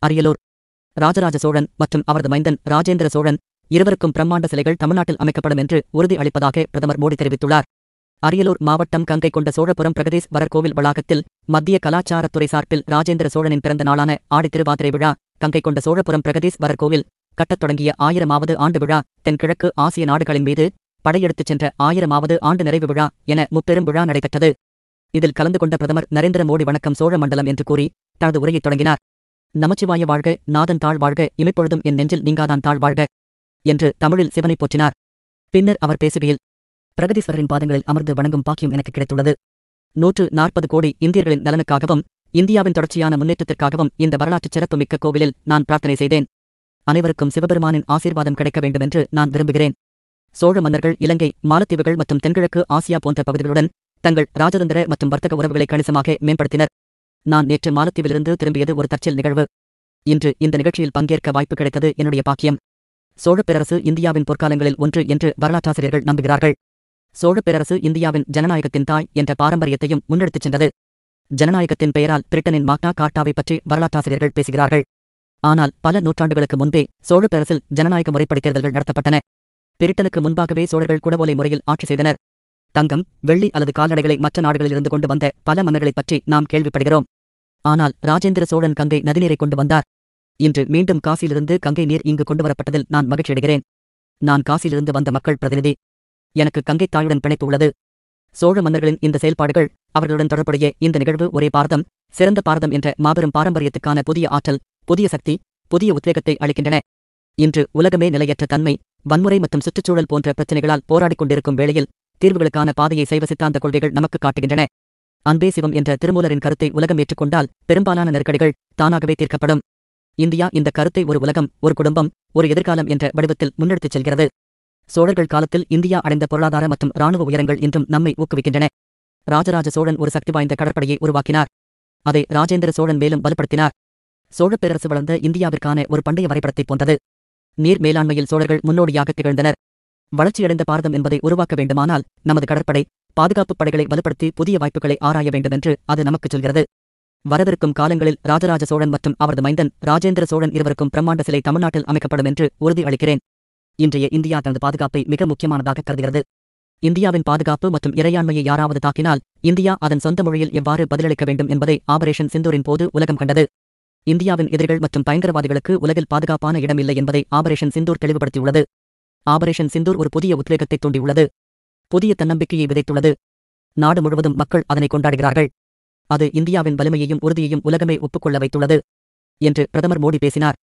அரியலூர். ராஜராஜ சோழன் மற்றும் அவரது மைந்தன் ராஜேந்திர சோழன் இருவருக்கும் பிரம்மாண்ட சிலைகள் தமிழ்நாட்டில் அமைக்கப்படும் என்று உறுதி அளிப்பதாக பிரதமர் மோடி தெரிவித்துள்ளார். அரியலூர் மாவட்டம் கங்கை கொண்ட சோழபுரம் பிரகதீஸ்வரர் கோவில் வளாகத்தில் மத்திய கலாச்சாரத்துறை சார்பில் ராஜேந்திர சோழனின் பிறந்த நாளான ஆடி திருவாதிரை விழா, கங்கை கொண்ட சோழபுரம் பிரகதீஸ்வரர் கோவில் கட்டத் தொடங்கிய 1000வது ஆண்டு விழா, தென்கிழக்கு ஆசிய நாடுகளின் மீது படையெடுத்துச் சென்ற 1000வது ஆண்டு நிறைவு விழா என முப்பெரும் விழா நடைபெற்றது. இதில் கலந்து கொண்ட பிரதமர் நரேந்திர மோடி வணக்கம் சோழ மண்டலம் என்று கூறி தனது உரையைத் தொடங்கினார். நமச்சிவாய வாழ்க, நாதன் தாழ் வாழ்க, இமைப்பொழுதும் என் நெஞ்சில் நீங்காதான் தாழ் வாழ்க என்று தமிழில் சிவனை போற்றினார். பின்னர் அவர் பேசுகையில், பிரகதீஸ்வரரின் பாதங்களில் அமர்ந்து வணங்கும் பாக்கியம் எனக்கு கிடைத்துள்ளது. 140 கோடி இந்தியர்களின் நலனுக்காகவும் இந்தியாவின் தொடர்ச்சியான முன்னேற்றத்திற்காகவும் இந்த வரலாற்றுச் சிறப்புமிக்க கோவிலில் நான் பிரார்த்தனை செய்தேன். அனைவருக்கும் சிவபெருமானின் ஆசீர்வாதம் கிடைக்க வேண்டுமென்று நான் விரும்புகிறேன். சோழ மன்னர்கள் இலங்கை, மாலத்தீவுகள் மற்றும் தென்கிழக்கு ஆசியா போன்ற பகுதிகளுடன் தங்கள் ராஜதந்திர மற்றும் வர்த்தக உறவுகளை கணிசமாக மேம்படுத்தினர். நான் நேற்று மாலத்தீவிலிருந்து திரும்பியது ஒரு தற்செயல் நிகழ்வு. இன்று இந்த நிகழ்ச்சியில் பங்கேற்க வாய்ப்பு கிடைத்தது என்னுடைய பாக்கியம். சோழப் பேரரசு இந்தியாவின் பொற்காலங்களில் ஒன்று என்று வரலாற்றாசிரியர்கள் நம்புகிறார்கள். சோழப் பேரரசு இந்தியாவின் ஜனநாயகத்தின் தாய் என்ற பாரம்பரியத்தையும் முன்னெடுத்துச் சென்றது. ஜனநாயகத்தின் பெயரால் பிரிட்டனின் மாக்னா கார்ட்டாவை பற்றி வரலாற்றாசிரியர்கள் பேசுகிறார்கள். ஆனால் பல நூற்றாண்டுகளுக்கு முன்பே சோழப் பேரரசில் ஜனநாயக முறைப்படி தேர்தல்கள் நடத்தப்பட்டன. பிரிட்டனுக்கு முன்பாகவே சோழர்கள் குடவோலை முறையில் ஆட்சி செய்தனர். தங்கம், வெள்ளி அல்லது கால்நடைகளை மற்ற நாடுகளிலிருந்து கொண்டு வந்த பல மன்னர்களைப் பற்றி நாம் கேள்விப்படுகிறோம். ஆனால் ராஜேந்திர சோழன் கங்கை நதிநீரை கொண்டு வந்தார். இன்று மீண்டும் காசியிலிருந்து கங்கை நீர் இங்கு கொண்டுவரப்பட்டதில் நான் மகிழ்ச்சியடைகிறேன். நான் காசியிலிருந்து வந்த மக்கள் பிரதிநிதி. எனக்கு கங்கைத் தாயுடன் பிணைப்பு உள்ளது. சோழ மன்னர்களின் இந்த செயல்பாடுகள், அவர்களுடன் தொடர்புடைய இந்த நிகழ்வு ஒரே பாரதம், சிறந்த பாரதம் என்ற மாபெரும் பாரம்பரியத்துக்கான புதிய ஆற்றல், புதிய சக்தி, புதிய உத்வேகத்தை அளிக்கின்றன. இன்று உலகமே நிலையற்ற தன்மை, வன்முறை மற்றும் சுற்றுச்சூழல் போன்ற பிரச்சினைகளால் போராடிக் கொண்டிருக்கும் வேளையில் தீர்வுகளுக்கான பாதையை சைவ சித்தாந்த கொள்கைகள் நமக்கு காட்டுகின்றன. அன்பே சிவம் என்ற திருமூலரின் கருத்தை உலகம் ஏற்றுக்கொண்டால் பெரும்பாலான நெருக்கடிகள் தானாகவே தீர்க்கப்படும். இந்தியா இந்த கருத்தை ஒரு உலகம், ஒரு குடும்பம், ஒரு எதிர்காலம் என்ற வடிவத்தில் முன்னெடுத்துச் செல்கிறது. சோழர்கள் காலத்தில் இந்தியா அடைந்த பொருளாதார மற்றும் இராணுவ உயரங்கள் இன்றும் நம்மை ஊக்குவிக்கின்றன. ராஜராஜ சோழன் ஒரு சக்தி வாய்ந்த கடற்படையை உருவாக்கினார். அதை ராஜேந்திர சோழன் மேலும் வலுப்படுத்தினார். சோழப் பேரரசு வளர்ந்த இந்தியாவிற்கான ஒரு பண்டைய வரைபடத்தைப் போன்றது. நீர் மேலாண்மையில் சோழர்கள் முன்னோடியாக திகழ்ந்தனர். வளர்ச்சியடைந்த பாரதம் என்பதை உருவாக்க வேண்டுமானால் நமது கடற்படை, பாதுகாப்புப் படைகளை வலுப்படுத்தி புதிய வாய்ப்புகளை ஆராய வேண்டுமென்று அது நமக்குச் சொல்கிறது. வரவிருக்கும் காலங்களில் ராஜராஜ சோழன் மற்றும் அவரது மைந்தன் ராஜேந்திர சோழன் இருவருக்கும் பிரம்மாண்ட சிலை தமிழ்நாட்டில் அமைக்கப்படும் என்று உறுதி அளிக்கிறேன். இன்றைய இந்தியா தனது பாதுகாப்பை மிக முக்கியமானதாக கருதுகிறது. இந்தியாவின் பாதுகாப்பு மற்றும் இறையாண்மையை யாராவது தாக்கினால் இந்தியா அதன் சொந்த மொழியில் எவ்வாறு பதிலளிக்க வேண்டும் என்பதை ஆபரேஷன் சிந்தூரின் போது உலகம் கண்டது. இந்தியாவின் எதிரிகள் மற்றும் பயங்கரவாதிகளுக்கு உலகில் பாதுகாப்பான இடமில்லை என்பதை ஆபரேஷன் சிந்தூர் தெளிவுபடுத்தியுள்ளது. ஆபரேஷன் சிந்தூர் ஒரு புதிய உத்வேகத்தை தூண்டியுள்ளது. புதிய தன்னம்பிக்கையை விதைத்துள்ளது. நாடு முழுவதும் மக்கள் அதனை கொண்டாடுகிறார்கள். அது இந்தியாவின் வலிமையையும் உறுதியையும் உலகமே ஒப்புக்கொள்ள வைத்துள்ளது என்று பிரதமர் மோடி பேசினார்.